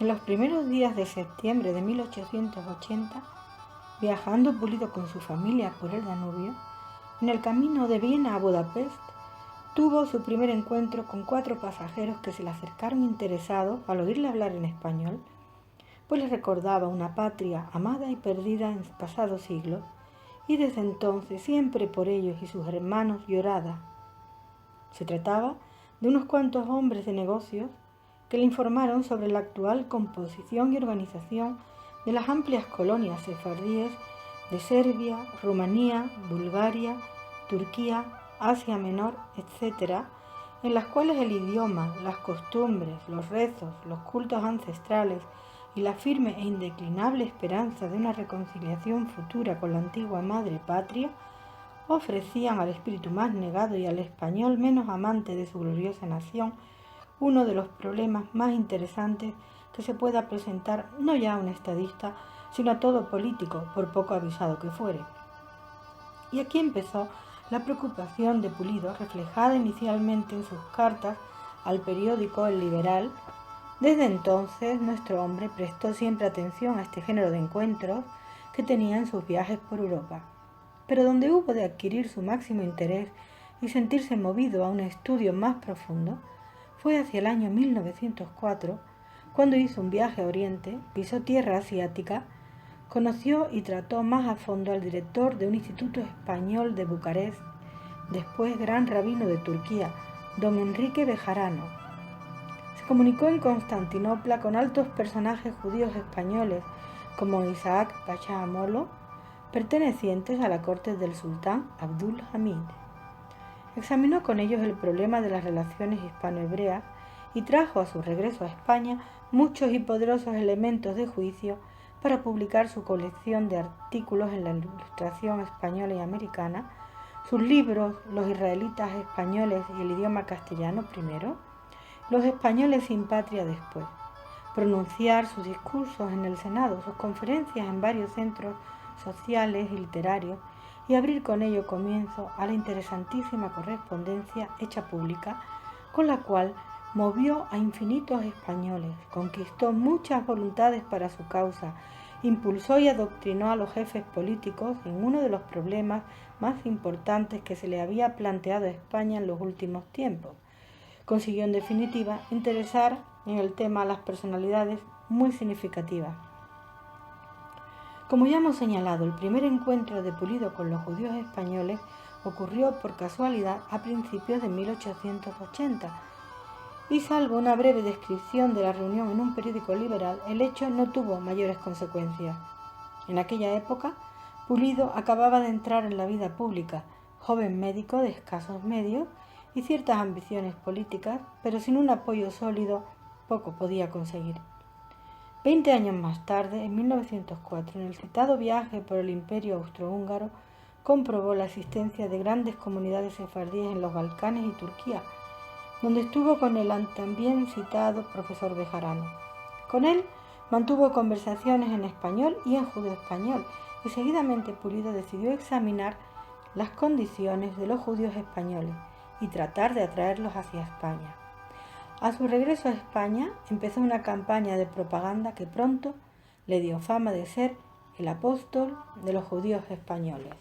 En los primeros días de septiembre de 1880, viajando Pulido con su familia por el Danubio, en el camino de Viena a Budapest, tuvo su primer encuentro con 4 pasajeros que se le acercaron interesados al oírle hablar en español, pues les recordaba una patria amada y perdida en pasados siglos, y desde entonces siempre por ellos y sus hermanos llorada. Se trataba de unos cuantos hombres de negocios que le informaron sobre la actual composición y organización de las amplias colonias sefardíes de Serbia, Rumanía, Bulgaria, Turquía, Asia Menor, etc., en las cuales el idioma, las costumbres, los rezos, los cultos ancestrales y la firme e indeclinable esperanza de una reconciliación futura con la antigua madre patria ofrecían al espíritu más negado y al español menos amante de su gloriosa nación uno de los problemas más interesantes que se pueda presentar no ya a un estadista, sino a todo político, por poco avisado que fuere. Y aquí empezó la preocupación de Pulido, reflejada inicialmente en sus cartas al periódico El Liberal. Desde entonces, nuestro hombre prestó siempre atención a este género de encuentros que tenía en sus viajes por Europa. Pero donde hubo de adquirir su máximo interés y sentirse movido a un estudio más profundo, fue hacia el año 1904, cuando hizo un viaje a Oriente, pisó tierra asiática, conoció y trató más a fondo al director de un instituto español de Bucarest, después gran rabino de Turquía, don Enrique Bejarano. Se comunicó en Constantinopla con altos personajes judíos españoles, como Isaac Pachá Amolo, pertenecientes a la corte del sultán Abdul Hamid. Examinó con ellos el problema de las relaciones hispano-hebreas y trajo a su regreso a España muchos y poderosos elementos de juicio para publicar su colección de artículos en la Ilustración española y americana, sus libros Los israelitas españoles y el idioma castellano primero, Los españoles sin patria después, pronunciar sus discursos en el Senado, sus conferencias en varios centros sociales y literarios, y abrir con ello comienzo a la interesantísima correspondencia hecha pública, con la cual movió a infinitos españoles, conquistó muchas voluntades para su causa, impulsó y adoctrinó a los jefes políticos en uno de los problemas más importantes que se le había planteado a España en los últimos tiempos. Consiguió en definitiva interesar en el tema a las personalidades muy significativas. Como ya hemos señalado, el primer encuentro de Pulido con los judíos españoles ocurrió por casualidad a principios de 1880, y salvo una breve descripción de la reunión en un periódico liberal, el hecho no tuvo mayores consecuencias. En aquella época, Pulido acababa de entrar en la vida pública, joven médico de escasos medios y ciertas ambiciones políticas, pero sin un apoyo sólido poco podía conseguir. 20 años más tarde, en 1904, en el citado viaje por el Imperio Austrohúngaro, comprobó la existencia de grandes comunidades sefardíes en los Balcanes y Turquía, donde estuvo con el también citado profesor Bejarano. Con él mantuvo conversaciones en español y en judeo-español, y seguidamente Pulido decidió examinar las condiciones de los judíos españoles y tratar de atraerlos hacia España. A su regreso a España empezó una campaña de propaganda que pronto le dio fama de ser el apóstol de los judíos españoles.